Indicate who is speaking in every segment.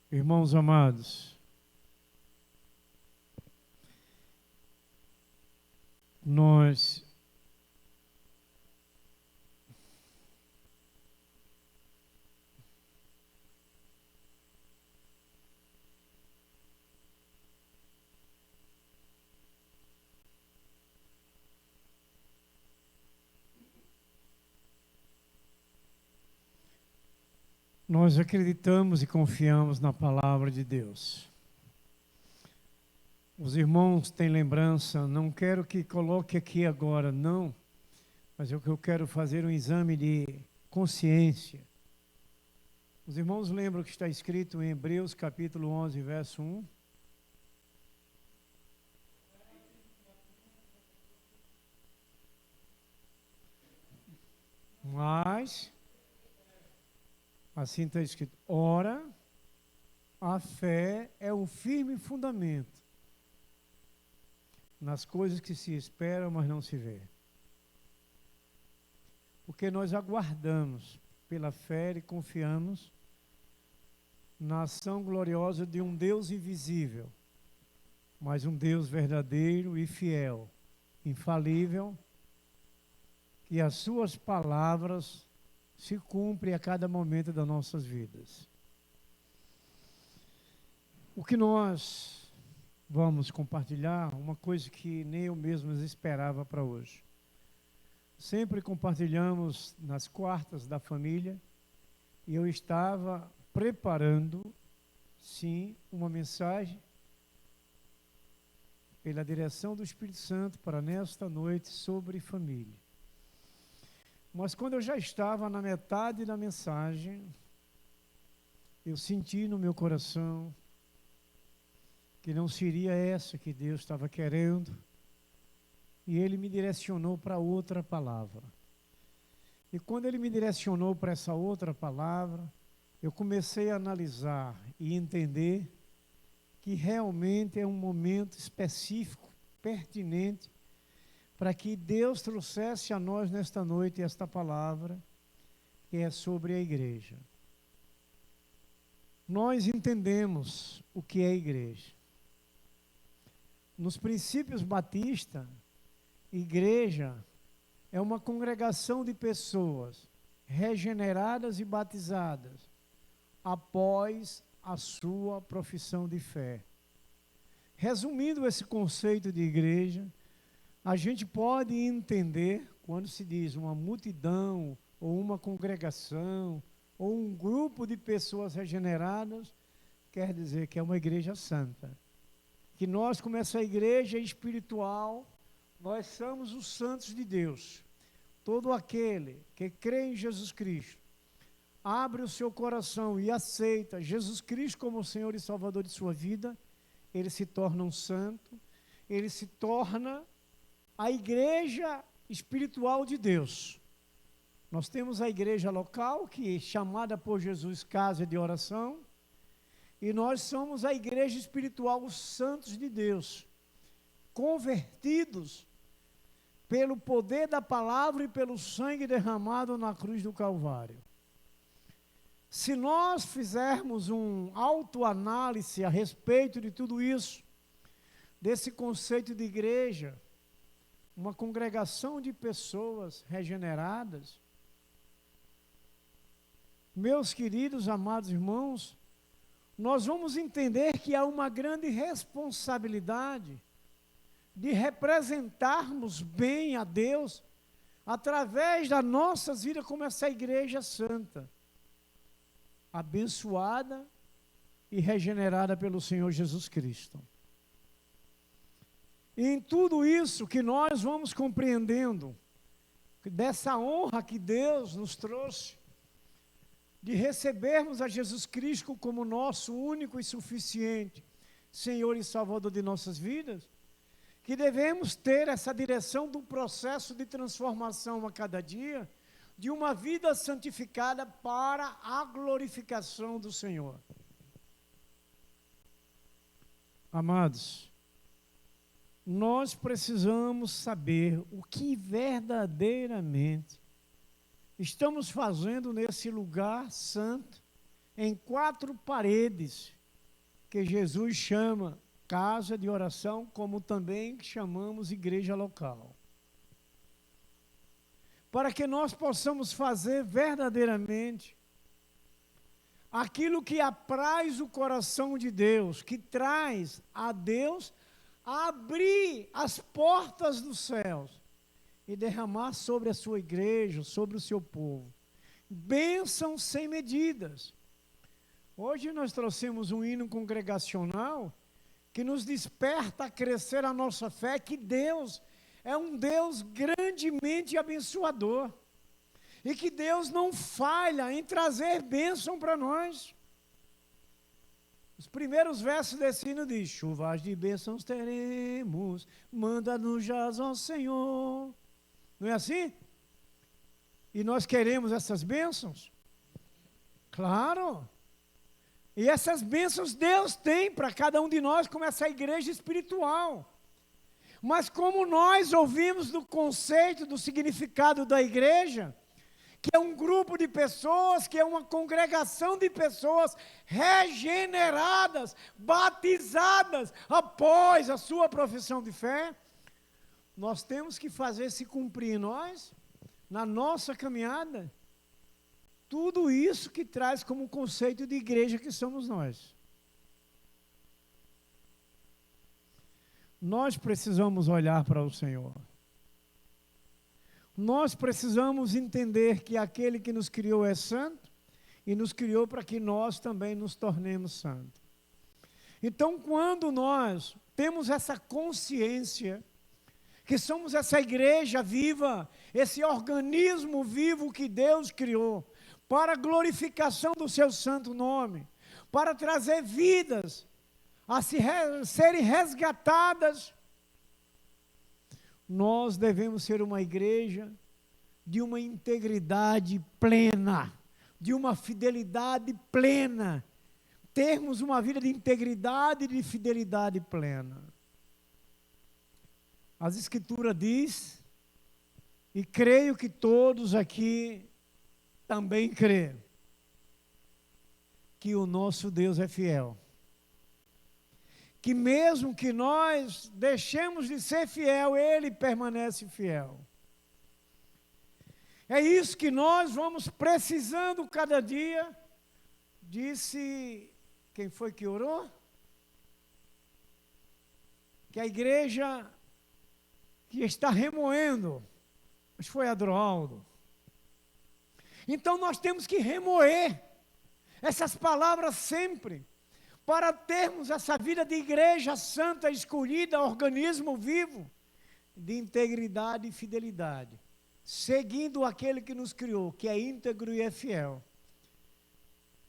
Speaker 1: Irmãos amados, nós nós acreditamos e confiamos na palavra de Deus. Os irmãos têm lembrança, não quero que coloque aqui agora, não, mas eu quero fazer um exame de consciência. Os irmãos lembram que está escrito em Hebreus capítulo 11, verso 1? Mas, assim está escrito, ora, a fé é um firme fundamento nas coisas que se esperam, mas não se vê. Porque nós aguardamos pela fé e confiamos na ação gloriosa de um Deus invisível, mas um Deus verdadeiro e fiel, infalível, que as suas palavras se cumprem a cada momento das nossas vidas. O que nós vamos compartilhar, uma coisa que nem eu mesmo esperava para hoje. Sempre compartilhamos nas quartas da família e eu estava preparando, sim, uma mensagem pela direção do Espírito Santo para nesta noite sobre família. Mas quando eu já estava na metade da mensagem, eu senti no meu coração que não seria essa que Deus estava querendo, e Ele me direcionou para outra palavra. E quando Ele me direcionou para essa outra palavra, eu comecei a analisar e entender que realmente é um momento específico, pertinente, para que Deus trouxesse a nós nesta noite esta palavra, que é sobre a igreja. Nós entendemos o que é a igreja. Nos princípios batistas, igreja é uma congregação de pessoas regeneradas e batizadas após a sua profissão de fé. Resumindo esse conceito de igreja, a gente pode entender, quando se diz uma multidão, ou uma congregação, ou um grupo de pessoas regeneradas, quer dizer que é uma igreja santa. Que nós, como essa igreja espiritual, nós somos os santos de Deus. Todo aquele que crê em Jesus Cristo, abre o seu coração e aceita Jesus Cristo como o Senhor e Salvador de sua vida, ele se torna um santo, ele se torna a igreja espiritual de Deus. Nós temos a igreja local, que é chamada por Jesus casa de oração, e nós somos a igreja espiritual, os santos de Deus, convertidos pelo poder da palavra e pelo sangue derramado na cruz do Calvário. Se nós fizermos um autoanálise a respeito de tudo isso, desse conceito de igreja, uma congregação de pessoas regeneradas, meus queridos, amados irmãos, nós vamos entender que há uma grande responsabilidade de representarmos bem a Deus através das nossas vidas como essa igreja santa, abençoada e regenerada pelo Senhor Jesus Cristo. E em tudo isso que nós vamos compreendendo, dessa honra que Deus nos trouxe, de recebermos a Jesus Cristo como nosso único e suficiente Senhor e Salvador de nossas vidas, que devemos ter essa direção do processo de transformação a cada dia, de uma vida santificada para a glorificação do Senhor. Amados, nós precisamos saber o que verdadeiramente estamos fazendo nesse lugar santo, em 4 paredes, que Jesus chama casa de oração, como também chamamos igreja local. Para que nós possamos fazer verdadeiramente aquilo que apraz o coração de Deus, que traz a Deus a abrir as portas dos céus e derramar sobre a sua igreja, sobre o seu povo, bênçãos sem medidas. Hoje nós trouxemos um hino congregacional que nos desperta a crescer a nossa fé, que Deus é um Deus grandemente abençoador. E que Deus não falha em trazer bênção para nós. Os primeiros versos desse hino diz: chuvas de bênçãos teremos, manda-nos já, ó Senhor. Não é assim? E nós queremos essas bênçãos? Claro. E essas bênçãos Deus tem para cada um de nós, como essa igreja espiritual. Mas como nós ouvimos do conceito, do significado da igreja, que é um grupo de pessoas, que é uma congregação de pessoas regeneradas, batizadas após a sua profissão de fé, nós temos que fazer se cumprir em nós, na nossa caminhada, tudo isso que traz como conceito de igreja que somos nós. Nós precisamos olhar para o Senhor. Nós precisamos entender que aquele que nos criou é santo e nos criou para que nós também nos tornemos santos. Então, quando nós temos essa consciência que somos essa igreja viva, esse organismo vivo que Deus criou para a glorificação do seu santo nome, para trazer vidas a serem resgatadas, nós devemos ser uma igreja de uma integridade plena, de uma fidelidade plena, termos uma vida de integridade e de fidelidade plena. As Escrituras diz, e creio que todos aqui também creem, que o nosso Deus é fiel. Que mesmo que nós deixemos de ser fiel, Ele permanece fiel. É isso que nós vamos precisando cada dia. Disse, quem foi que orou? Que a igreja que está remoendo, mas foi Adroaldo. Então nós temos que remoer essas palavras sempre, para termos essa vida de igreja santa, escolhida, organismo vivo, de integridade e fidelidade, seguindo aquele que nos criou, que é íntegro e é fiel.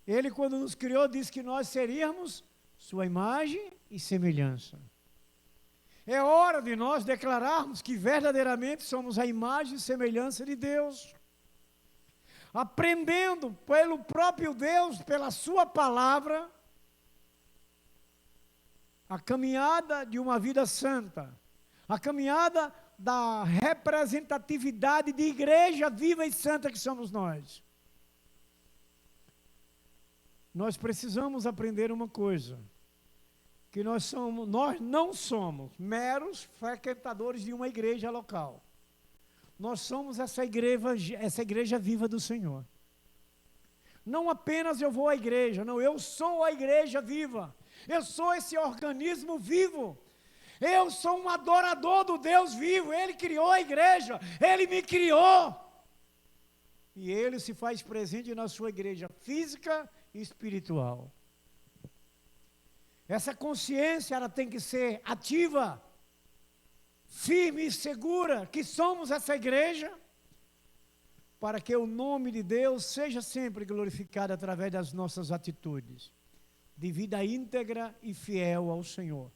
Speaker 1: Ele, quando nos criou, disse que nós seríamos sua imagem e semelhança. É hora de nós declararmos que verdadeiramente somos a imagem e semelhança de Deus, aprendendo pelo próprio Deus, pela sua palavra, a caminhada de uma vida santa, a caminhada da representatividade de igreja viva e santa que somos nós. Nós precisamos aprender uma coisa, que nós não somos meros frequentadores de uma igreja local. Nós somos essa igreja viva do Senhor. Não apenas eu vou à igreja, não, eu sou a igreja viva. Eu sou esse organismo vivo. Eu sou um adorador do Deus vivo. Ele criou a igreja. Ele me criou. E Ele se faz presente na sua igreja física e espiritual. Essa consciência, ela tem que ser ativa, firme e segura, que somos essa igreja, para que o nome de Deus seja sempre glorificado através das nossas atitudes, de vida íntegra e fiel ao Senhor,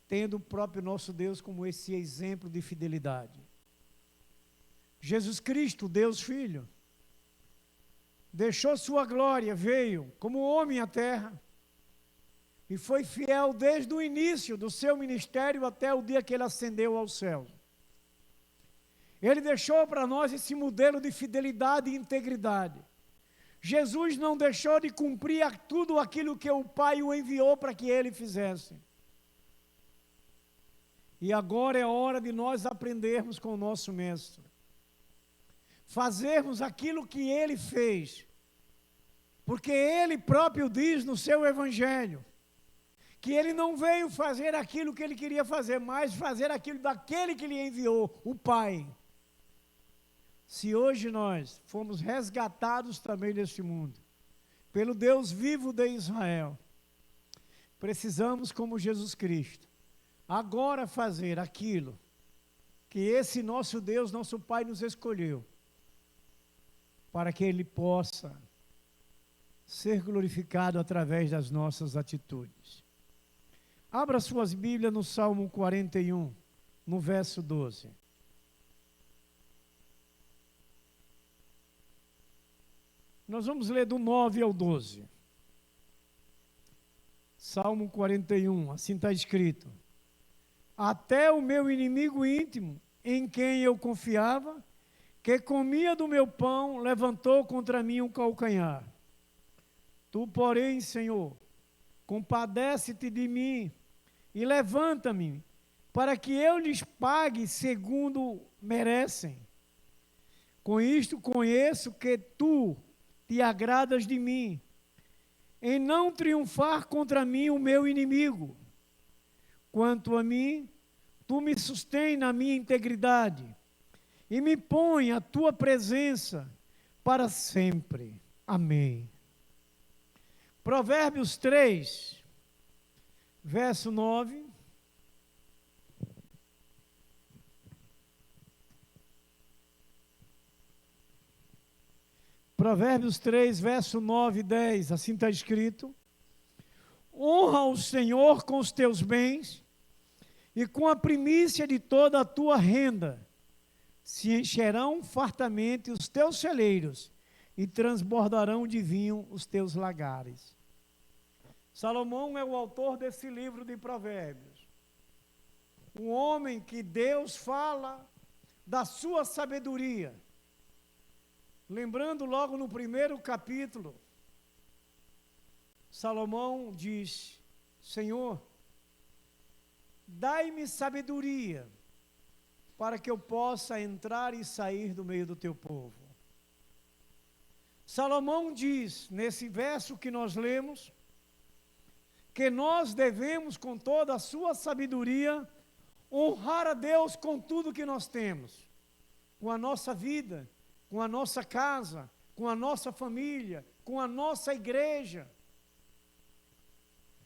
Speaker 1: tendo o próprio nosso Deus como esse exemplo de fidelidade. Jesus Cristo, Deus Filho, deixou sua glória, veio como homem à terra, e foi fiel desde o início do seu ministério até o dia que ele ascendeu aos céus. Ele deixou para nós esse modelo de fidelidade e integridade. Jesus não deixou de cumprir tudo aquilo que o Pai o enviou para que ele fizesse. E agora é hora de nós aprendermos com o nosso Mestre. Fazermos aquilo que ele fez. Porque ele próprio diz no seu Evangelho que ele não veio fazer aquilo que ele queria fazer, mas fazer aquilo daquele que lhe enviou, o Pai. Se hoje nós fomos resgatados também deste mundo, pelo Deus vivo de Israel, precisamos, como Jesus Cristo, agora fazer aquilo que esse nosso Deus, nosso Pai, nos escolheu, para que Ele possa ser glorificado através das nossas atitudes. Abra suas Bíblias no Salmo 41, no verso 12. Nós vamos ler do 9 ao 12. Salmo 41, assim está escrito: até o meu inimigo íntimo, em quem eu confiava, que comia do meu pão, levantou contra mim um calcanhar. Tu, porém, Senhor, compadece-te de mim e levanta-me, para que eu lhes pague segundo merecem. Com isto conheço que tu te agradas de mim, em não triunfar contra mim o meu inimigo. Quanto a mim, tu me sustém na minha integridade e me põe à tua presença para sempre. Amém. Provérbios 3, verso 9. Provérbios 3, verso 9 e 10, assim está escrito: honra o Senhor com os teus bens e com a primícia de toda a tua renda. Se encherão fartamente os teus celeiros e transbordarão de vinho os teus lagares. Salomão é o autor desse livro de Provérbios. Um homem que Deus fala da sua sabedoria. Lembrando logo no primeiro capítulo, Salomão diz: Senhor, dai-me sabedoria para que eu possa entrar e sair do meio do teu povo. Salomão diz, nesse verso que nós lemos, que nós devemos, com toda a sua sabedoria, honrar a Deus com tudo que nós temos, com a nossa vida, com a nossa casa, com a nossa família, com a nossa igreja.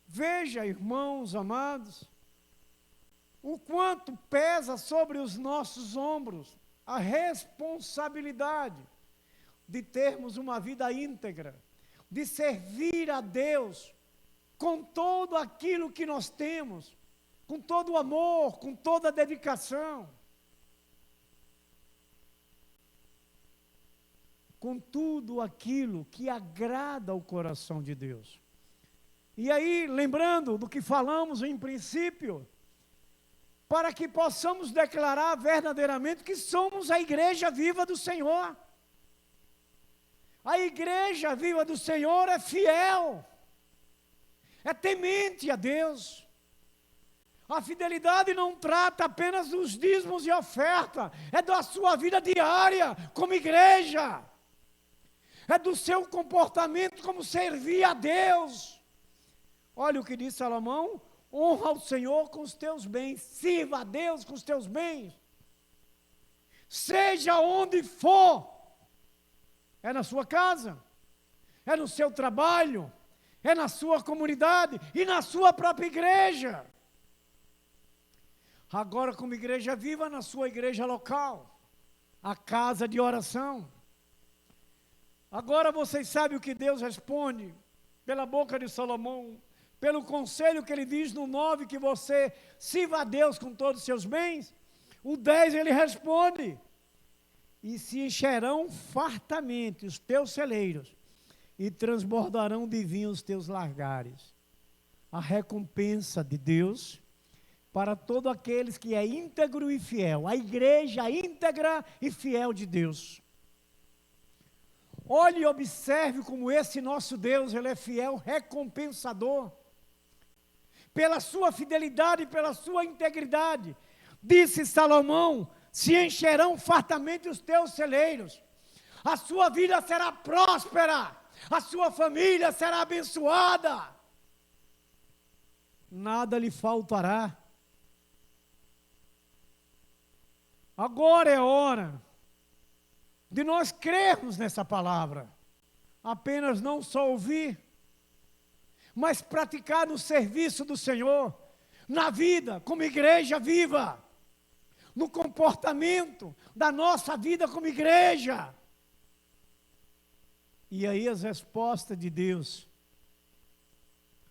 Speaker 1: Veja, irmãos amados, o quanto pesa sobre os nossos ombros a responsabilidade de termos uma vida íntegra, de servir a Deus com todo aquilo que nós temos, com todo o amor, com toda a dedicação, com tudo aquilo que agrada ao coração de Deus. E aí, lembrando do que falamos em princípio, para que possamos declarar verdadeiramente que somos a igreja viva do Senhor. A igreja viva do Senhor é fiel, é temente a Deus. A fidelidade não trata apenas dos dízimos e oferta, é da sua vida diária como igreja, é do seu comportamento como servir a Deus. Olha o que diz Salomão: honra o Senhor com os teus bens, sirva a Deus com os teus bens, seja onde for, é na sua casa, é no seu trabalho, é na sua comunidade e na sua própria igreja. Agora, como igreja viva, na sua igreja local, a casa de oração. Agora vocês sabem o que Deus responde pela boca de Salomão, pelo conselho que ele diz no 9, que você sirva a Deus com todos os seus bens. O 10 ele responde: e se encherão fartamente os teus celeiros, e transbordarão de vinho os teus lagares. A recompensa de Deus para todos aqueles que é íntegro e fiel, a igreja íntegra e fiel de Deus. Olhe e observe como esse nosso Deus, Ele é fiel, recompensador. Pela sua fidelidade e pela sua integridade. Disse Salomão, se encherão fartamente os teus celeiros. A sua vida será próspera. A sua família será abençoada. Nada lhe faltará. Agora é hora de nós crermos nessa palavra. Apenas não só ouvir, mas praticar no serviço do Senhor, na vida, como igreja viva, no comportamento da nossa vida como igreja. E aí as respostas de Deus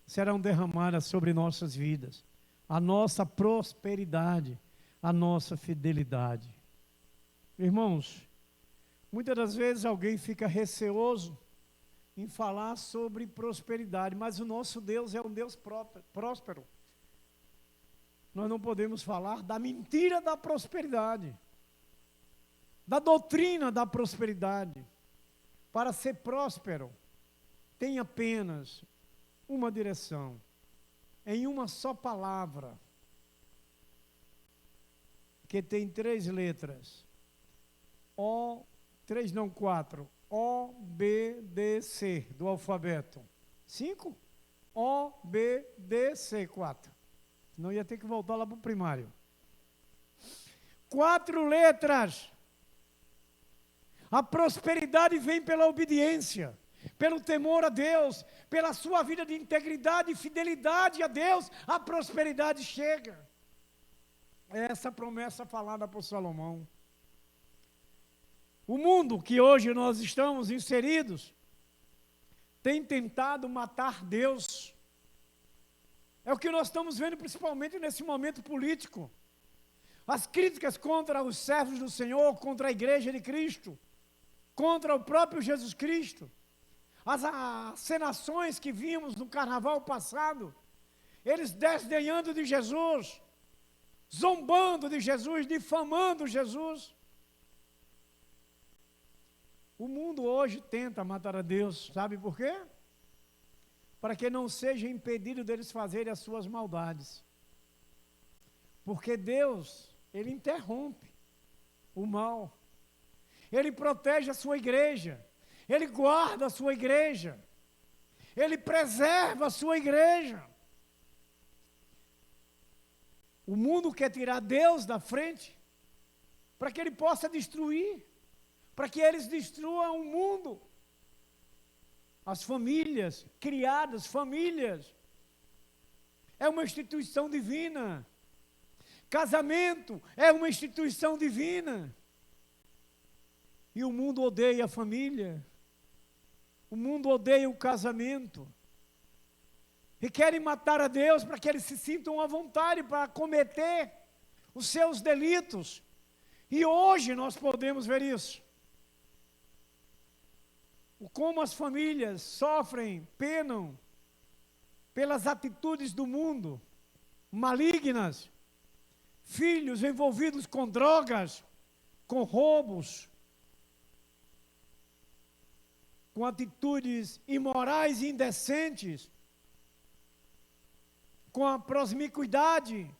Speaker 1: serão derramadas sobre nossas vidas, a nossa prosperidade, a nossa fidelidade. Irmãos, muitas das vezes alguém fica receoso em falar sobre prosperidade, mas o nosso Deus é um Deus próspero. Nós não podemos falar da mentira da prosperidade, da doutrina da prosperidade. Para ser próspero, tem apenas uma direção, em uma só palavra, que tem 3 letras, quatro, O, B, D, C, do alfabeto. 5? O, B, D, C, 4. Senão ia ter que voltar lá para o primário. 4 letras. A prosperidade vem pela obediência, pelo temor a Deus, pela sua vida de integridade e fidelidade a Deus, a prosperidade chega. É essa promessa falada por Salomão. O mundo que hoje nós estamos inseridos tem tentado matar Deus. É o que nós estamos vendo principalmente nesse momento político. As críticas contra os servos do Senhor, contra a igreja de Cristo, contra o próprio Jesus Cristo. As acenações que vimos no carnaval passado, eles desdenhando de Jesus, zombando de Jesus, difamando Jesus. O mundo hoje tenta matar a Deus, sabe por quê? Para que não seja impedido deles fazerem as suas maldades. Porque Deus, Ele interrompe o mal. Ele protege a sua igreja. Ele guarda a sua igreja. Ele preserva a sua igreja. O mundo quer tirar Deus da frente para que Ele possa destruir, para que eles destruam o mundo. As famílias, criadas, famílias, é uma instituição divina. Casamento é uma instituição divina. E o mundo odeia a família. O mundo odeia o casamento. E querem matar a Deus para que eles se sintam à vontade para cometer os seus delitos. E hoje nós podemos ver isso. Como as famílias sofrem, penam pelas atitudes do mundo, malignas, filhos envolvidos com drogas, com roubos, com atitudes imorais e indecentes, com a promiscuidade,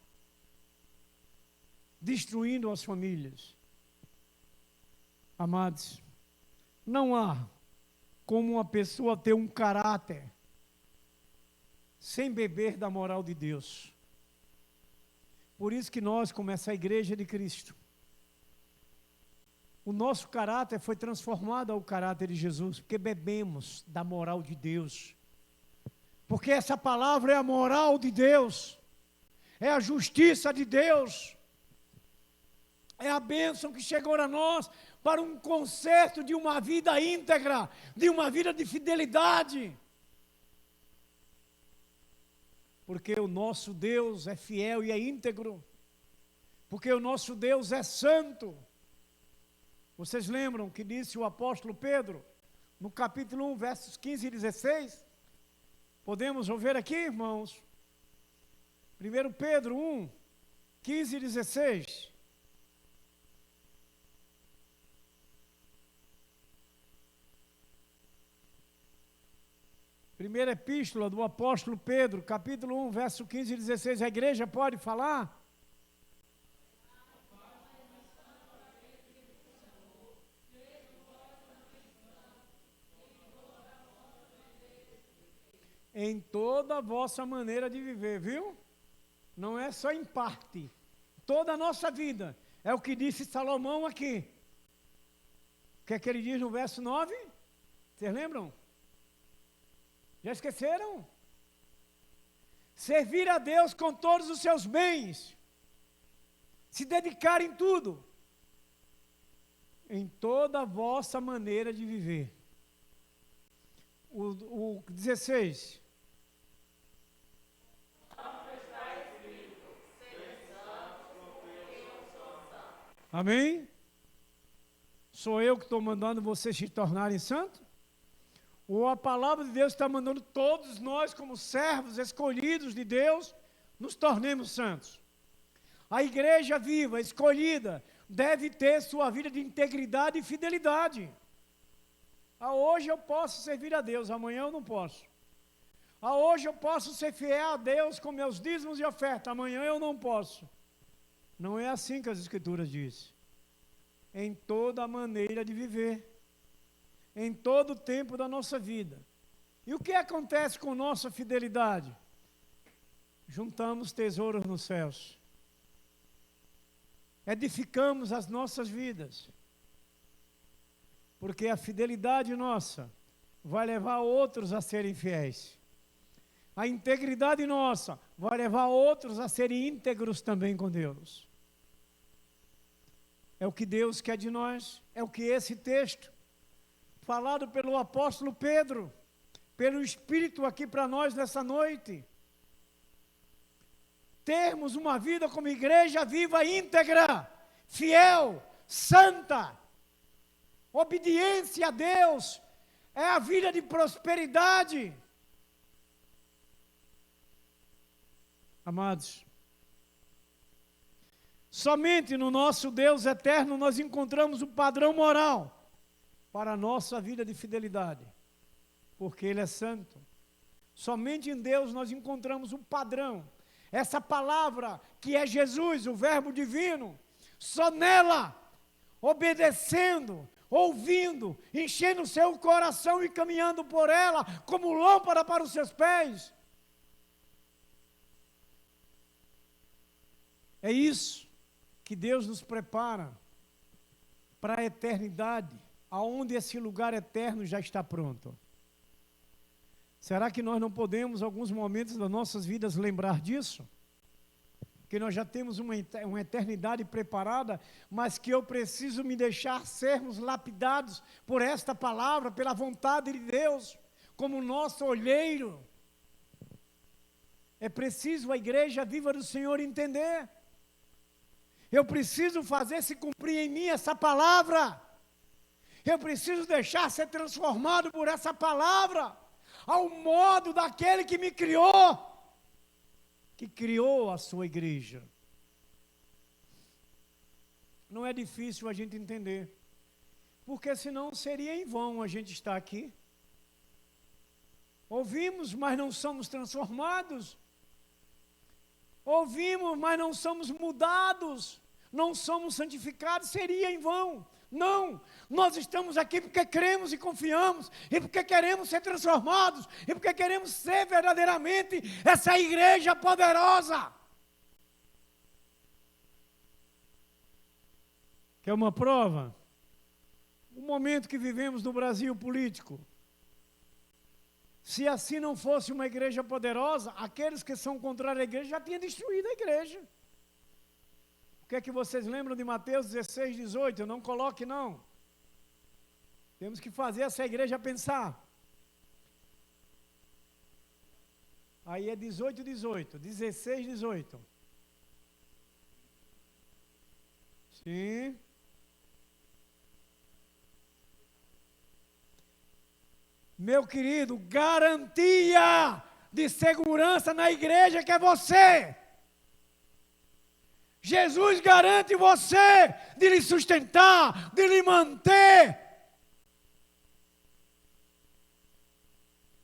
Speaker 1: destruindo as famílias. Amados, não há como uma pessoa ter um caráter sem beber da moral de Deus. Por isso que nós, como essa igreja de Cristo, o nosso caráter foi transformado ao caráter de Jesus, porque bebemos da moral de Deus. Porque essa palavra é a moral de Deus, é a justiça de Deus, é a bênção que chegou a nós para um conserto de uma vida íntegra, de uma vida de fidelidade. Porque o nosso Deus é fiel e é íntegro. Porque o nosso Deus é santo. Vocês lembram que disse o apóstolo Pedro, no capítulo 1, versos 15 e 16? Podemos ouvir aqui, irmãos? 1 Pedro 1, 15 e 16. Primeira epístola do apóstolo Pedro, capítulo 1, verso 15 e 16. A igreja pode falar? Em toda a vossa maneira de viver, viu? Não é só em parte. Toda a nossa vida. É o que disse Salomão aqui. O que é que ele diz no verso 9? Vocês lembram? Já esqueceram? Servir a Deus com todos os seus bens. Se dedicar em tudo. Em toda a vossa maneira de viver. O 16. Amém? Sou eu que estou mandando vocês se tornarem santos? Ou a palavra de Deus está mandando todos nós, como servos escolhidos de Deus, nos tornemos santos? A igreja viva, escolhida, deve ter sua vida de integridade e fidelidade. Hoje eu posso servir a Deus, amanhã eu não posso. Hoje eu posso ser fiel a Deus com meus dízimos e oferta, amanhã eu não posso. Não é assim que as Escrituras dizem. Em toda a maneira de viver. Em todo o tempo da nossa vida. E o que acontece com nossa fidelidade? Juntamos tesouros nos céus. Edificamos as nossas vidas. Porque a fidelidade nossa vai levar outros a serem fiéis. A integridade nossa vai levar outros a serem íntegros também com Deus. É o que Deus quer de nós, é o que esse texto, falado pelo apóstolo Pedro, pelo Espírito aqui para nós nessa noite, termos uma vida como igreja viva, íntegra, fiel, santa, obediência a Deus, é a vida de prosperidade. Amados, somente no nosso Deus eterno nós encontramos o padrão moral para a nossa vida de fidelidade, porque Ele é santo. Somente em Deus nós encontramos o padrão, essa palavra que é Jesus, o Verbo divino, só nela, obedecendo, ouvindo, enchendo o seu coração e caminhando por ela como lâmpada para os seus pés. É isso que Deus nos prepara para a eternidade, aonde esse lugar eterno já está pronto. Será que nós não podemos, em alguns momentos das nossas vidas, lembrar disso? Que nós já temos uma eternidade preparada, mas que eu preciso me deixar sermos lapidados por esta palavra, pela vontade de Deus, como nosso olheiro. É preciso a igreja viva do Senhor entender. Eu preciso fazer se cumprir em mim essa palavra. Eu preciso deixar ser transformado por essa palavra, ao modo daquele que me criou, que criou a sua igreja. Não é difícil a gente entender, porque senão seria em vão a gente estar aqui. Ouvimos, mas não somos transformados. Ouvimos, mas não somos mudados, não somos santificados, seria em vão. Não, nós estamos aqui porque cremos e confiamos, e porque queremos ser transformados, e porque queremos ser verdadeiramente essa igreja poderosa. Quer uma prova? O momento que vivemos no Brasil político. Se assim não fosse uma igreja poderosa, aqueles que são contrários à igreja já tinham destruído a igreja. O que é que vocês lembram de Mateus 16, 18? Não coloque não. Temos que fazer essa igreja pensar. Aí é 18, 18. 16, 18. Sim. Meu querido, garantia de segurança na igreja que é você. Jesus garante você de lhe sustentar, de lhe manter.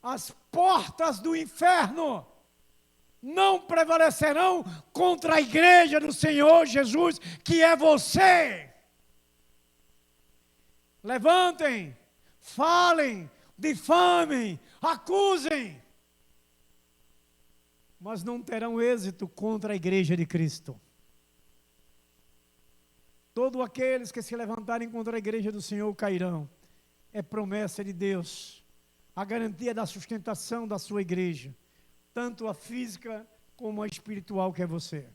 Speaker 1: As portas do inferno não prevalecerão contra a igreja do Senhor Jesus, que é você. Levantem, falem, difamem, acusem, mas não terão êxito contra a igreja de Cristo. Todos aqueles que se levantarem contra a igreja do Senhor cairão. É promessa de Deus, a garantia da sustentação da sua igreja, tanto a física como a espiritual, que é você.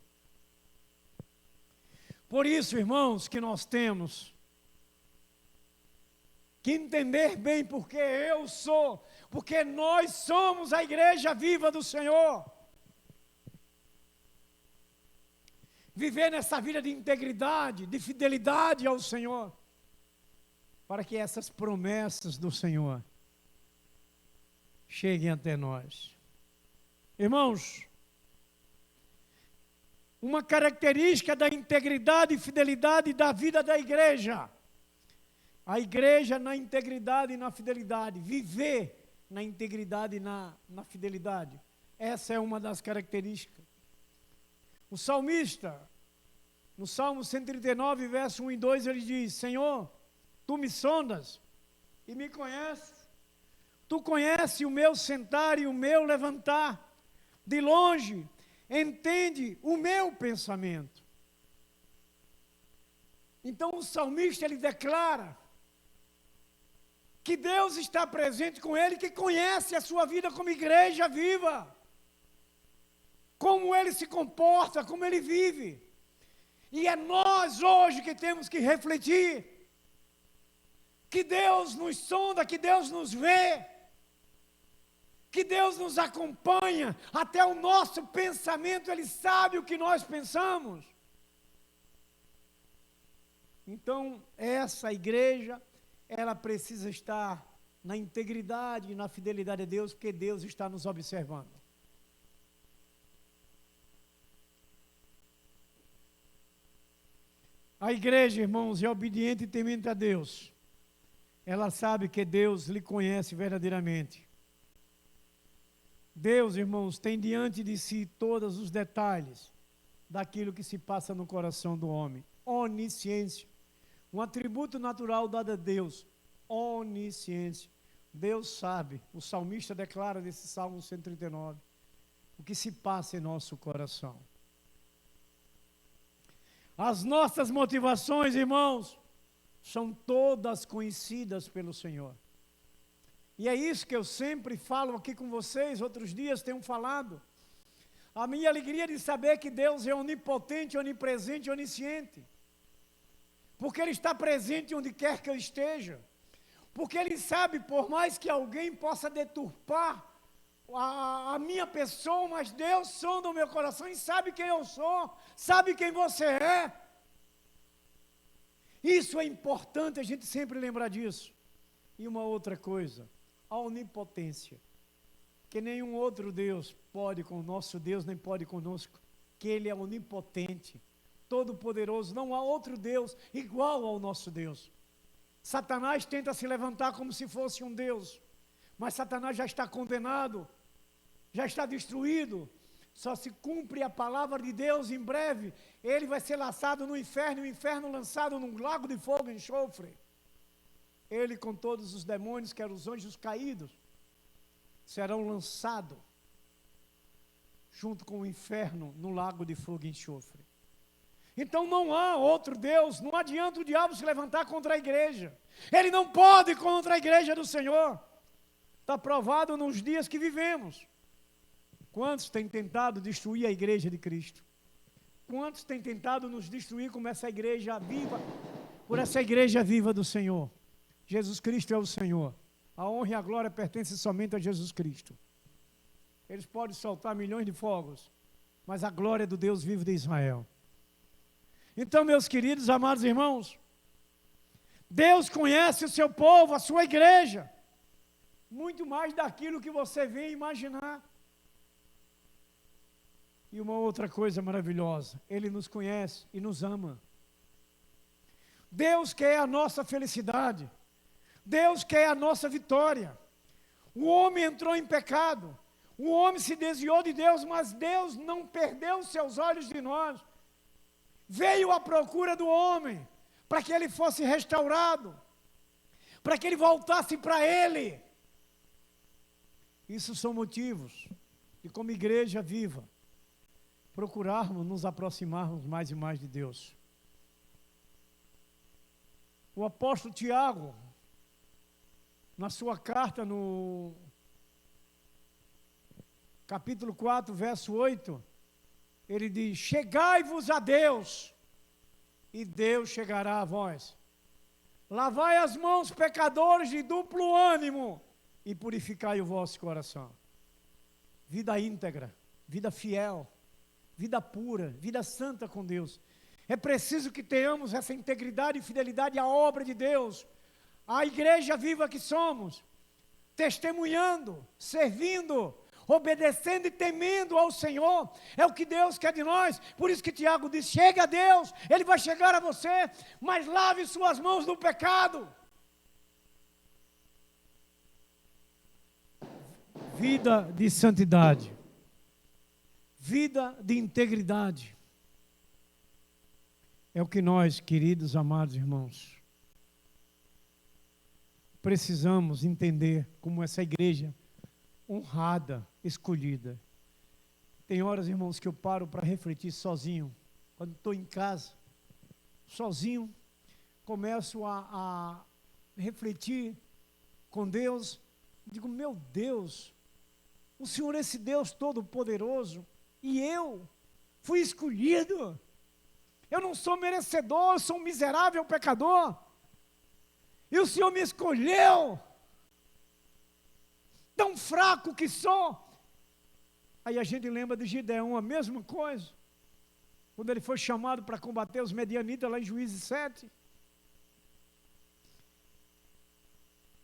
Speaker 1: Por isso, irmãos, que nós temos que entender bem porque nós somos a igreja viva do Senhor. Viver nessa vida de integridade, de fidelidade ao Senhor, para que essas promessas do Senhor cheguem até nós. Irmãos, uma característica da integridade e fidelidade da vida da igreja. A igreja na integridade e na fidelidade. Viver na integridade e na fidelidade. Essa é uma das características. O salmista, no Salmo 139, verso 1 e 2, ele diz: Senhor, Tu me sondas e me conheces. Tu conheces o meu sentar e o meu levantar. De longe, entende o meu pensamento. Então o salmista, ele declara que Deus está presente com ele, que conhece a sua vida como igreja viva. Como ele se comporta, como ele vive. E é nós hoje que temos que refletir. Que Deus nos sonda, que Deus nos vê. Que Deus nos acompanha. Até o nosso pensamento, Ele sabe o que nós pensamos. Então, essa igreja, ela precisa estar na integridade e na fidelidade a Deus, porque Deus está nos observando. A igreja, irmãos, é obediente e temente a Deus. Ela sabe que Deus lhe conhece verdadeiramente. Deus, irmãos, tem diante de si todos os detalhes daquilo que se passa no coração do homem. Onisciência. Um atributo natural dado a Deus. Onisciência. Deus sabe. O salmista declara nesse Salmo 139 o que se passa em nosso coração. As nossas motivações, irmãos, são todas conhecidas pelo Senhor. E é isso que eu sempre falo aqui com vocês, outros dias tenho falado. A minha alegria de saber que Deus é onipotente, onipresente, onisciente. Porque Ele está presente onde quer que eu esteja. Porque Ele sabe, por mais que alguém possa deturpar a minha pessoa, mas Deus sonda o meu coração e sabe quem eu sou, sabe quem você é. Isso é importante a gente sempre lembrar disso. E uma outra coisa, a onipotência, que nenhum outro Deus pode com o nosso Deus, nem pode conosco, que Ele é onipotente, todo-poderoso, não há outro Deus igual ao nosso Deus. Satanás tenta se levantar como se fosse um Deus, mas Satanás já está condenado, já está destruído, só se cumpre a palavra de Deus em breve, ele vai ser lançado no inferno, e o inferno lançado num lago de fogo e enxofre. Ele com todos os demônios, que eram os anjos caídos, serão lançados junto com o inferno no lago de fogo e enxofre. Então não há outro Deus, não adianta o diabo se levantar contra a igreja. Ele não pode ir contra a igreja do Senhor. Está provado nos dias que vivemos. Quantos têm tentado destruir a igreja de Cristo? Quantos têm tentado nos destruir como essa igreja viva, por essa igreja viva do Senhor? Jesus Cristo é o Senhor. A honra e a glória pertencem somente a Jesus Cristo. Eles podem soltar milhões de fogos, mas a glória é do Deus vivo de Israel. Então, meus queridos, amados irmãos, Deus conhece o seu povo, a sua igreja, muito mais daquilo que você vem imaginar. E uma outra coisa maravilhosa, Ele nos conhece e nos ama. Deus quer a nossa felicidade. Deus quer a nossa vitória. O homem entrou em pecado. O homem se desviou de Deus, mas Deus não perdeu seus olhos de nós. Veio à procura do homem, para que ele fosse restaurado, para que ele voltasse para ele. Isso são motivos de, como igreja viva, procurarmos nos aproximarmos mais e mais de Deus. O apóstolo Tiago, na sua carta, no capítulo 4, verso 8, ele diz: chegai-vos a Deus, e Deus chegará a vós. Lavai as mãos, pecadores de duplo ânimo, e purificai o vosso coração. Vida íntegra, vida fiel, vida pura, vida santa com Deus. É preciso que tenhamos essa integridade e fidelidade à obra de Deus, à igreja viva que somos, testemunhando, servindo, obedecendo e temendo ao Senhor. É o que Deus quer de nós. Por isso que Tiago diz: chega a Deus, Ele vai chegar a você, mas lave suas mãos do pecado. Vida de santidade, vida de integridade, é o que nós, queridos, amados irmãos, precisamos entender como essa igreja honrada, escolhida. Tem horas, irmãos, que eu paro para refletir sozinho. Quando estou em casa, sozinho, começo a refletir com Deus. Digo: meu Deus, o Senhor é esse Deus todo-poderoso, e eu fui escolhido. Eu não sou merecedor, eu sou um miserável pecador. E o Senhor me escolheu. Tão fraco que sou. Aí a gente lembra de Gideão, a mesma coisa. Quando ele foi chamado para combater os medianitas lá em Juízes 7.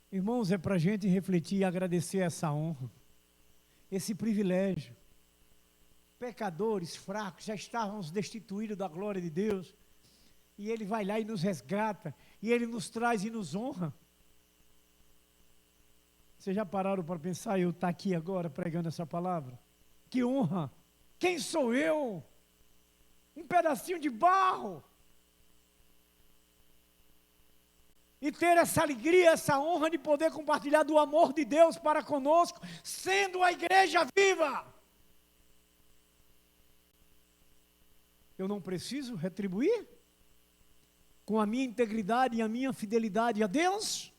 Speaker 1: Irmãos, é para a gente refletir e agradecer essa honra, esse privilégio. Pecadores, fracos, já estávamos destituídos da glória de Deus. E Ele vai lá e nos resgata. E Ele nos traz e nos honra. Vocês já pararam para pensar, eu estar aqui agora pregando essa palavra? Que honra! Quem sou eu? Um pedacinho de barro. E ter essa alegria, essa honra de poder compartilhar do amor de Deus para conosco, sendo a igreja viva. Eu não preciso retribuir com a minha integridade e a minha fidelidade a Deus?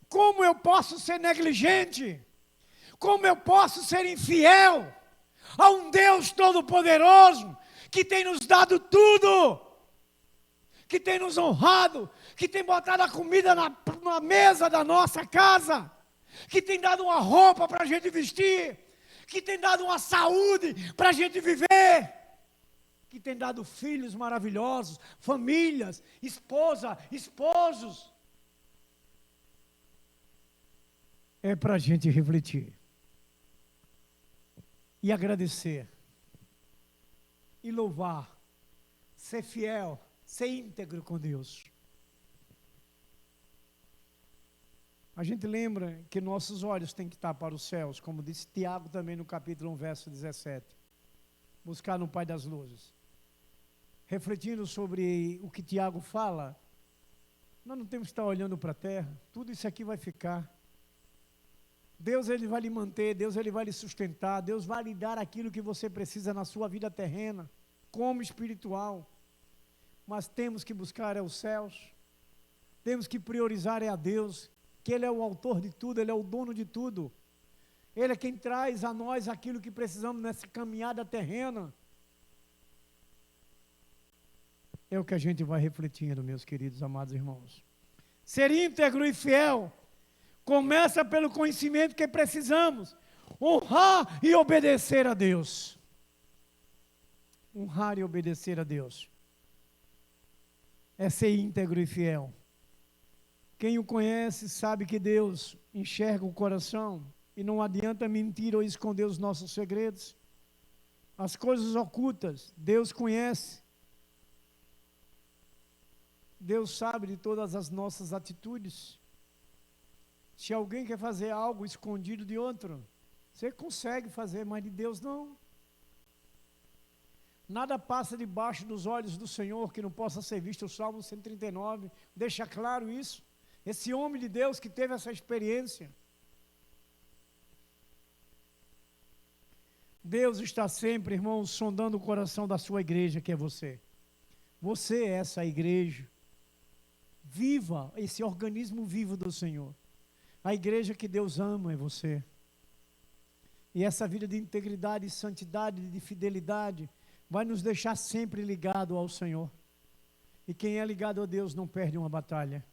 Speaker 1: Como eu posso ser negligente? Como eu posso ser infiel a um Deus todo-poderoso que tem nos dado tudo, que tem nos honrado, que tem botado a comida na mesa da nossa casa, que tem dado uma roupa para a gente vestir, que tem dado uma saúde para a gente viver, que tem dado filhos maravilhosos, famílias, esposa, esposos. É para a gente refletir e agradecer e louvar, ser fiel, ser íntegro com Deus. A gente lembra que nossos olhos têm que estar para os céus, como disse Tiago também no capítulo 1, verso 17. Buscar no Pai das Luzes. Refletindo sobre o que Tiago fala, nós não temos que estar olhando para a terra, tudo isso aqui vai ficar. Deus, Ele vai lhe manter, Deus, Ele vai lhe sustentar, Deus vai lhe dar aquilo que você precisa na sua vida terrena, como espiritual. Mas temos que buscar os céus, temos que priorizar a Deus, que Ele é o autor de tudo, Ele é o dono de tudo. Ele é quem traz a nós aquilo que precisamos nessa caminhada terrena. É o que a gente vai refletindo, meus queridos amados irmãos. Ser íntegro e fiel começa pelo conhecimento que precisamos. Honrar e obedecer a Deus. Honrar e obedecer a Deus. É ser íntegro e fiel. Quem o conhece sabe que Deus enxerga o coração e não adianta mentir ou esconder os nossos segredos. As coisas ocultas, Deus conhece. Deus sabe de todas as nossas atitudes. Se alguém quer fazer algo escondido de outro, você consegue fazer, mas de Deus não. Nada passa debaixo dos olhos do Senhor que não possa ser visto. O Salmo 139 deixa claro isso. Esse homem de Deus que teve essa experiência. Deus está sempre, irmãos, sondando o coração da sua igreja, que é você. Você é essa igreja viva, esse organismo vivo do Senhor. A igreja que Deus ama é você. E essa vida de integridade, de santidade, de fidelidade, vai nos deixar sempre ligado ao Senhor. E quem é ligado a Deus não perde uma batalha.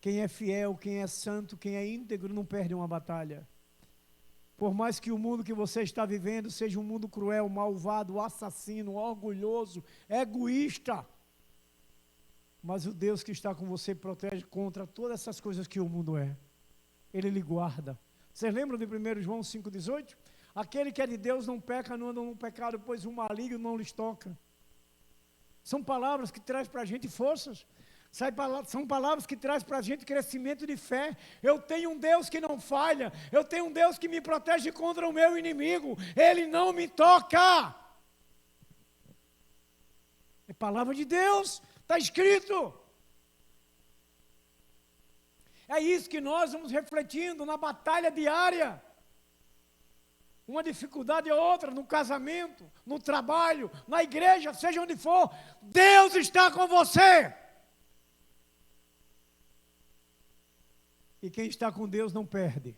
Speaker 1: Quem é fiel, quem é santo, quem é íntegro não perde uma batalha. Por mais que o mundo que você está vivendo seja um mundo cruel, malvado, assassino, orgulhoso, egoísta, mas o Deus que está com você protege contra todas essas coisas que o mundo é. Ele lhe guarda. Vocês lembram de 1 João 5,18? Aquele que é de Deus não peca, não anda no pecado, pois o maligno não lhes toca. São palavras que trazem para a gente forças. São palavras que trazem para a gente crescimento de fé. Eu tenho um Deus que não falha. Eu tenho um Deus que me protege contra o meu inimigo. Ele não me toca. É palavra de Deus. Está escrito. É isso que nós vamos refletindo na batalha diária. Uma dificuldade é outra, no casamento, no trabalho, na igreja, seja onde for. Deus está com você. E quem está com Deus não perde.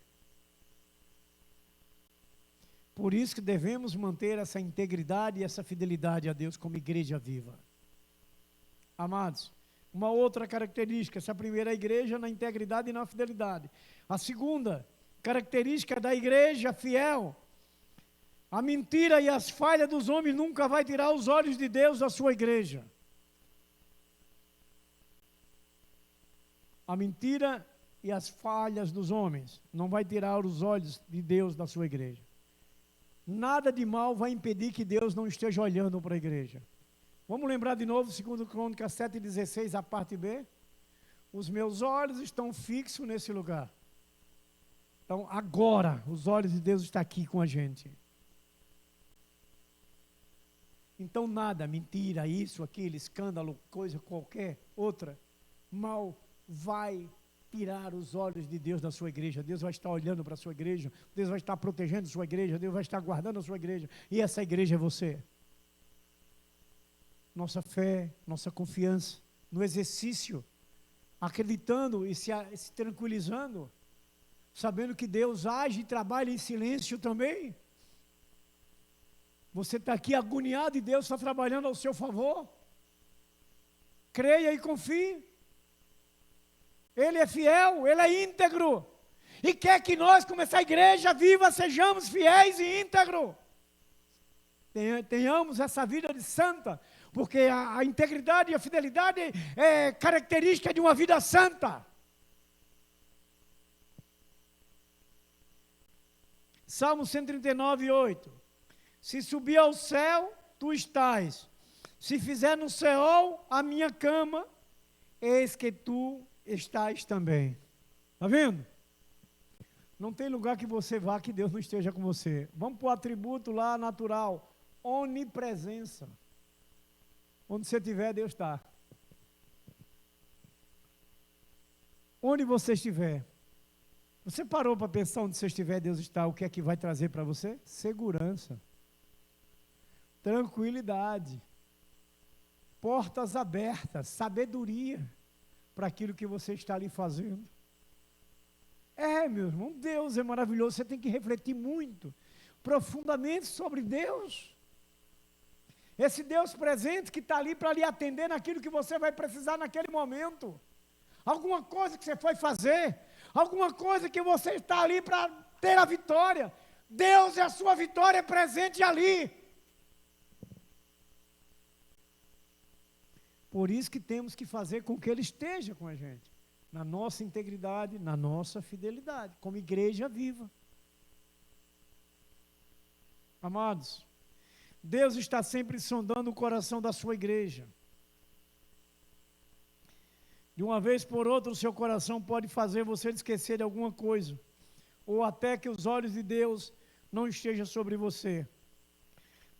Speaker 1: Por isso que devemos manter essa integridade e essa fidelidade a Deus como igreja viva. Amados, uma outra característica, essa primeira igreja na integridade e na fidelidade. A segunda característica da igreja fiel, a mentira e as falhas dos homens nunca vai tirar os olhos de Deus da sua igreja. A mentira e as falhas dos homens não vai tirar os olhos de Deus da sua igreja. Nada de mal vai impedir que Deus não esteja olhando para a igreja. Vamos lembrar de novo, 2 Crônicas 7,16, a parte B? Os meus olhos estão fixos nesse lugar. Então, agora, os olhos de Deus estão aqui com a gente. Então, nada, mentira, isso, aquilo, escândalo, coisa qualquer, outra, mal vai tirar os olhos de Deus da sua igreja. Deus vai estar olhando para a sua igreja, Deus vai estar protegendo a sua igreja, Deus vai estar guardando a sua igreja, e essa igreja é você. Nossa fé, nossa confiança no exercício, acreditando e se tranquilizando, sabendo que Deus age e trabalha em silêncio também. Você está aqui agoniado e Deus está trabalhando ao seu favor. Creia e confie. Ele é fiel, Ele é íntegro. E quer que nós, como essa igreja viva, sejamos fiéis e íntegros. Tenhamos essa vida de santa, porque a integridade e a fidelidade é característica de uma vida santa. Salmo 139, 8. Se subir ao céu, tu estás. Se fizer no Seol a minha cama, eis que tu estás também. Está vendo? Não tem lugar que você vá que Deus não esteja com você. Vamos para o atributo lá natural. Onipresença. Onde você estiver, Deus está. Onde você estiver. Você parou para pensar onde você estiver, Deus está, o que é que vai trazer para você? Segurança. Tranquilidade. Portas abertas, sabedoria para aquilo que você está ali fazendo. Meu irmão, Deus é maravilhoso, você tem que refletir muito, profundamente sobre Deus. Esse Deus presente que está ali para lhe atender naquilo que você vai precisar naquele momento. Alguma coisa que você foi fazer, alguma coisa que você está ali para ter a vitória. Deus é a sua vitória presente ali. Por isso que temos que fazer com que Ele esteja com a gente, na nossa integridade, na nossa fidelidade, como igreja viva. Amados, Deus está sempre sondando o coração da sua igreja. De uma vez por outra, o seu coração pode fazer você esquecer de alguma coisa, ou até que os olhos de Deus não estejam sobre você.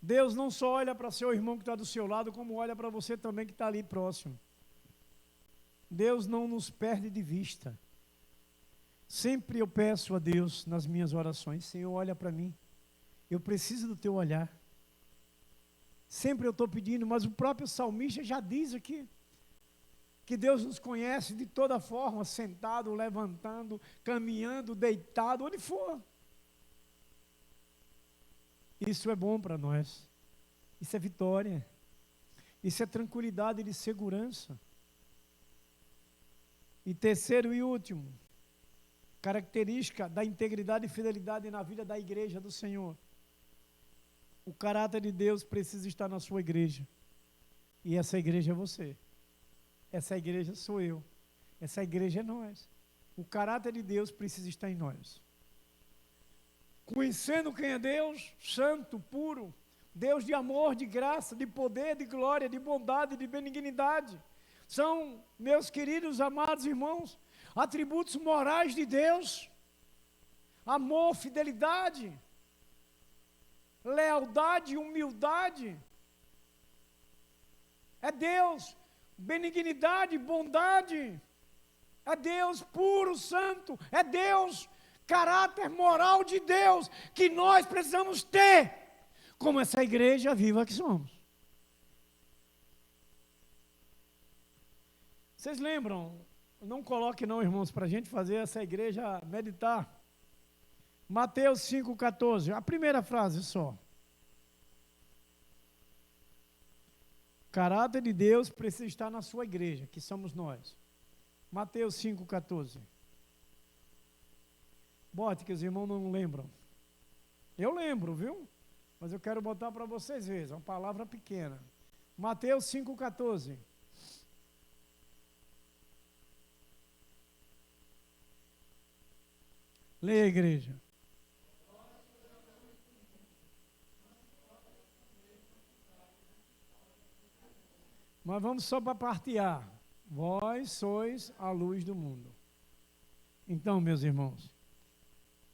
Speaker 1: Deus não só olha para seu irmão que está do seu lado, como olha para você também que está ali próximo. Deus não nos perde de vista. Sempre eu peço a Deus nas minhas orações: Senhor, olha para mim, eu preciso do teu olhar. Sempre eu estou pedindo, mas o próprio salmista já diz aqui, que Deus nos conhece de toda forma, sentado, levantando, caminhando, deitado, onde for. Isso é bom para nós. Isso é vitória. Isso é tranquilidade e segurança. E terceiro e último, característica da integridade e fidelidade na vida da igreja do Senhor. O caráter de Deus precisa estar na sua igreja. E essa igreja é você. Essa igreja sou eu. Essa igreja é nós. O caráter de Deus precisa estar em nós. Conhecendo quem é Deus, santo, puro, Deus de amor, de graça, de poder, de glória, de bondade, de benignidade. São, meus queridos, amados irmãos, atributos morais de Deus. Amor, fidelidade, lealdade, humildade. É Deus, benignidade, bondade. É Deus puro, santo. É Deus, caráter moral de Deus, que nós precisamos ter, como essa igreja viva que somos. Vocês lembram? Não coloque não, irmãos, para a gente fazer essa igreja meditar. Mateus 5,14, a primeira frase só. O caráter de Deus precisa estar na sua igreja, que somos nós. Mateus 5,14. Bote que os irmãos não lembram. Eu lembro, viu? Mas eu quero botar para vocês verem, é uma palavra pequena. Mateus 5,14. Leia, igreja. Mas vamos só para partear. Vós sois a luz do mundo. Então, meus irmãos,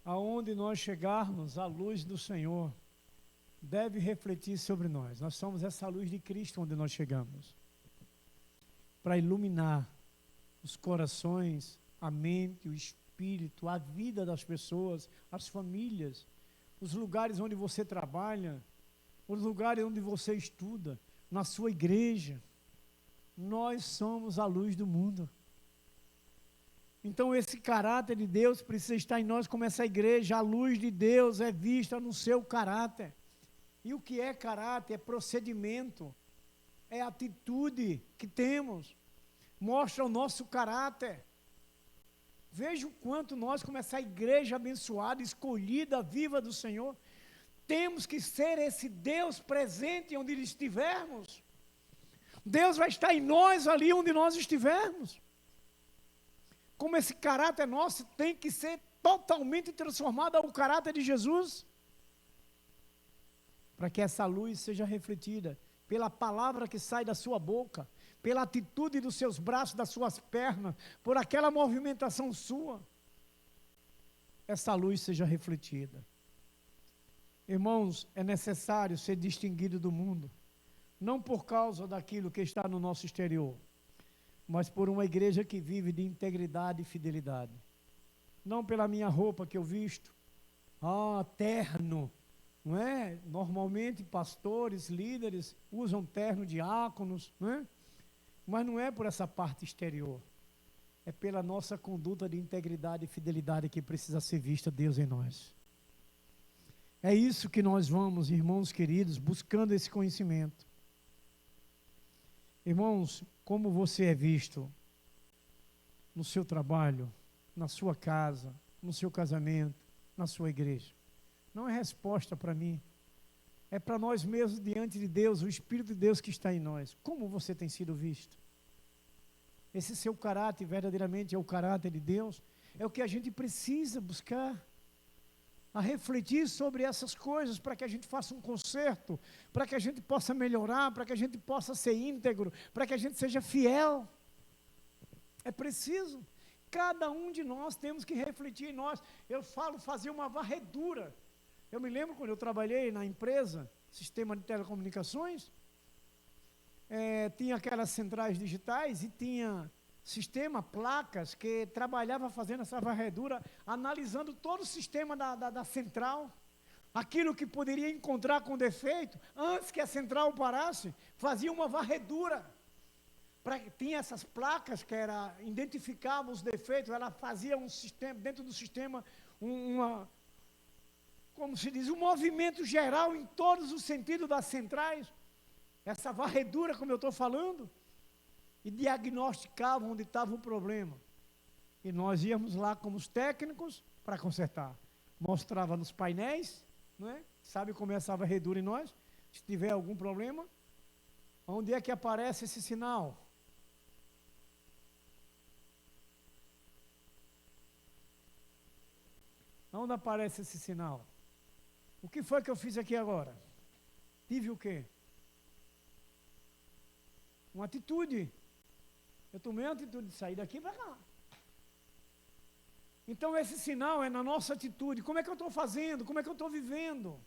Speaker 1: aonde nós chegarmos, a luz do Senhor deve refletir sobre nós. Nós somos essa luz de Cristo onde nós chegamos, para iluminar os corações, a mente, o espírito, a vida das pessoas, as famílias, os lugares onde você trabalha, os lugares onde você estuda, na sua igreja. Nós somos a luz do mundo. Então esse caráter de Deus precisa estar em nós como essa igreja. A luz de Deus é vista no seu caráter. E o que é caráter? É procedimento, é atitude que temos, mostra o nosso caráter. Veja o quanto nós, como essa igreja abençoada, escolhida, viva do Senhor, temos que ser esse Deus presente onde estivermos. Deus vai estar em nós ali onde nós estivermos. Como esse caráter nosso tem que ser totalmente transformado ao caráter de Jesus, para que essa luz seja refletida pela palavra que sai da sua boca, pela atitude dos seus braços, das suas pernas, por aquela movimentação sua, essa luz seja refletida. Irmãos, é necessário ser distinguido do mundo, não por causa daquilo que está no nosso exterior, mas por uma igreja que vive de integridade e fidelidade. Não pela minha roupa que eu visto, terno, não é? Normalmente pastores, líderes usam terno, diáconos, não é? Mas não é por essa parte exterior, é pela nossa conduta de integridade e fidelidade que precisa ser vista Deus em nós. É isso que nós vamos, irmãos queridos, buscando esse conhecimento. Irmãos, como você é visto no seu trabalho, na sua casa, no seu casamento, na sua igreja, não é resposta para mim, é para nós mesmos diante de Deus, o Espírito de Deus que está em nós. Como você tem sido visto? Esse seu caráter verdadeiramente é o caráter de Deus? É o que a gente precisa buscar, a refletir sobre essas coisas, para que a gente faça um conserto, para que a gente possa melhorar, para que a gente possa ser íntegro, para que a gente seja fiel. É preciso. Cada um de nós temos que refletir em nós. Eu falo fazer uma varredura. Eu me lembro quando eu trabalhei na empresa, sistema de telecomunicações, tinha aquelas centrais digitais e tinha sistema, placas, que trabalhava fazendo essa varredura, analisando todo o sistema da central, aquilo que poderia encontrar com defeito, antes que a central parasse, fazia uma varredura. Tinha essas placas que identificavam os defeitos, ela fazia um sistema, dentro do sistema, como se diz, um movimento geral em todos os sentidos das centrais, essa varredura, como eu estou falando, e diagnosticava onde estava o problema. E nós íamos lá como os técnicos para consertar. Mostrava nos painéis, não é? Sabe como é essa varredura em nós? Se tiver algum problema, onde é que aparece esse sinal? Onde aparece esse sinal? O que foi que eu fiz aqui agora? Tive o quê? Uma atitude. Eu tomei a atitude de sair daqui para cá. Então esse sinal é na nossa atitude. Como é que eu estou fazendo? Como é que eu estou vivendo?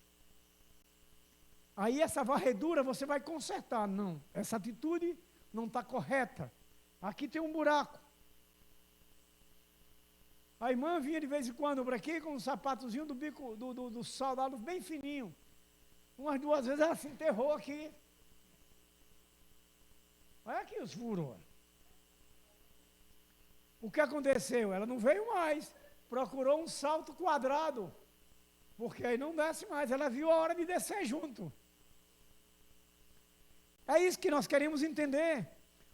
Speaker 1: Aí essa varredura você vai consertar. Não, essa atitude não está correta. Aqui tem um buraco. A irmã vinha de vez em quando para aqui com um sapatozinho do bico, do soldado bem fininho. Umas 2 vezes ela se enterrou aqui. Olha aqui os furos. O que aconteceu? Ela não veio mais. Procurou um salto quadrado. Porque aí não desce mais. Ela viu a hora de descer junto. É isso que nós queremos entender.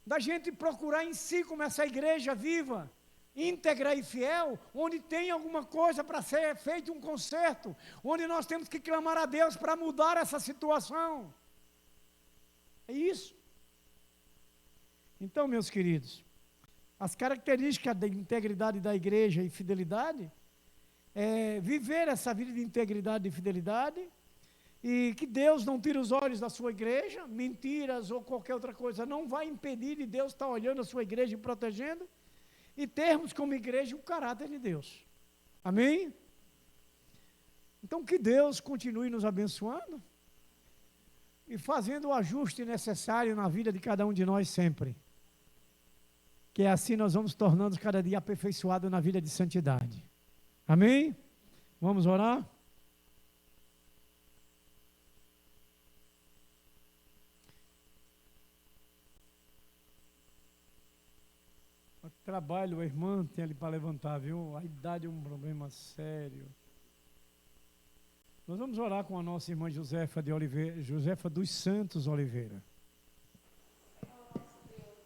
Speaker 1: Da gente procurar em si como essa igreja viva, íntegra e fiel, onde tem alguma coisa para ser feito um conserto, onde nós temos que clamar a Deus para mudar essa situação. É isso. Então, meus queridos, as características da integridade da igreja e fidelidade é viver essa vida de integridade e fidelidade, e que Deus não tire os olhos da sua igreja, mentiras ou qualquer outra coisa não vai impedir de Deus estar olhando a sua igreja e protegendo, e termos como igreja o caráter de Deus. Amém? Então que Deus continue nos abençoando e fazendo o ajuste necessário na vida de cada um de nós sempre. Que assim nós vamos tornando cada dia aperfeiçoados na vida de santidade. Amém? Vamos orar? Trabalho, a irmã tem ali para levantar, viu? A idade é um problema sério. Nós vamos orar com a nossa irmã Josefa de Oliveira, Josefa dos Santos Oliveira.
Speaker 2: Senhor nosso Deus,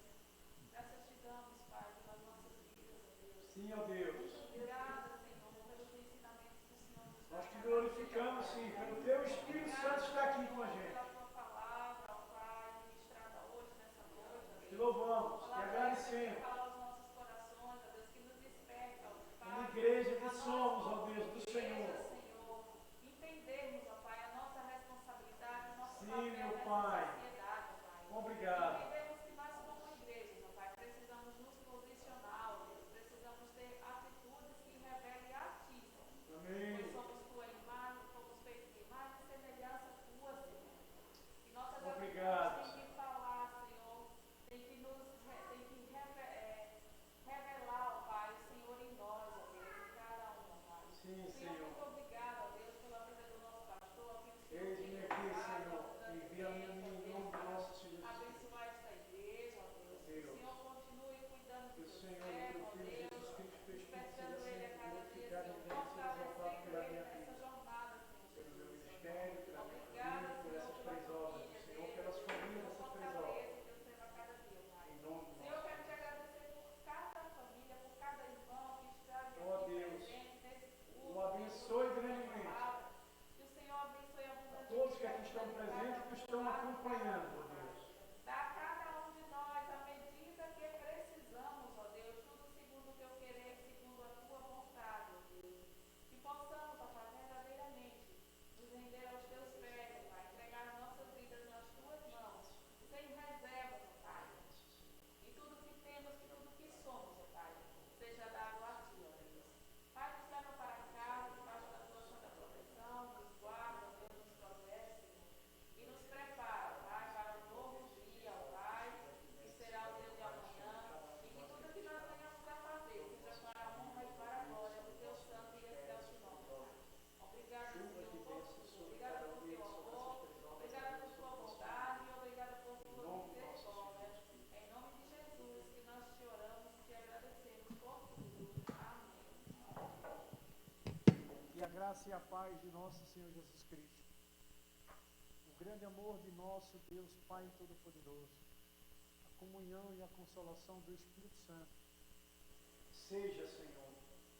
Speaker 2: graças te damos, Pai, pelas nossas vidas, ó Deus.
Speaker 1: Sim, ó Deus.
Speaker 2: Muito obrigada, Senhor, pelos ensinamentos que o Senhor nos dá.
Speaker 1: Nós te glorificamos, sim, pelo teu Espírito Santo está aqui com a gente.
Speaker 2: Pela tua palavra, ó Pai, ministrada hoje, nessa noite, ó Deus.
Speaker 1: Te louvamos, te agradecemos.
Speaker 2: Fala aos nossos corações, ó Deus, que nos desperta, ó Pai.
Speaker 1: Uma igreja que somos, ó Deus, do Senhor.
Speaker 2: Senhor, entendermos, ó Pai, a nossa responsabilidade, o nosso
Speaker 1: Sim,
Speaker 2: papel
Speaker 1: meu
Speaker 2: nessa
Speaker 1: Pai.
Speaker 2: sociedade, ó Pai.
Speaker 1: Obrigado.
Speaker 2: Entendemos que nós, como igrejas, ó Pai, precisamos nos posicionar, ó Deus, precisamos ter atitudes que revelem a Ti, Senhor.
Speaker 1: Amém.
Speaker 2: Pois somos Tua imagem, fomos feitos de imagem e semelhança Tua, Senhor. E nossas
Speaker 1: Obrigado.
Speaker 2: atitudes têm que falar, Senhor, tem que revelar, ó Pai, o Senhor em nós, ó Deus, em cada um, ó Pai.
Speaker 1: Sim,
Speaker 2: Senhor,
Speaker 1: Senhor.
Speaker 2: muito
Speaker 1: graça e a paz de nosso Senhor Jesus Cristo, o grande amor de nosso Deus Pai Todo-Poderoso, a comunhão e a consolação do Espírito Santo, seja, Senhor,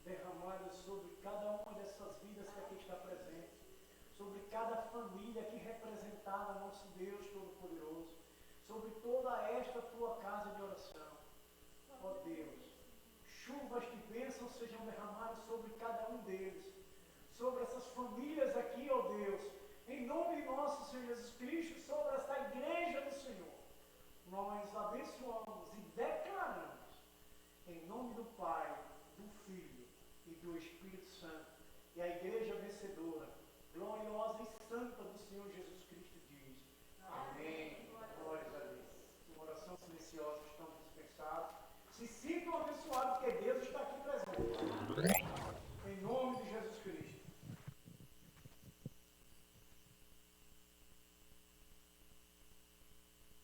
Speaker 1: derramada sobre cada uma dessas vidas que aqui está presente, sobre cada família aqui representada, nosso Deus Todo-Poderoso, sobre toda esta tua casa de oração. Ó Deus, chuvas de bênçãos sejam derramadas sobre cada um deles, sobre essas famílias aqui, ó Deus, em nome de nosso Senhor Jesus Cristo, sobre esta igreja do Senhor. Nós abençoamos e declaramos, em nome do Pai, do Filho e do Espírito Santo, e a igreja vencedora, gloriosa e santa do Senhor Jesus Cristo diz: amém. Glórias a Deus. Uma oração silenciosa, estamos dispensados. Se sintam abençoados.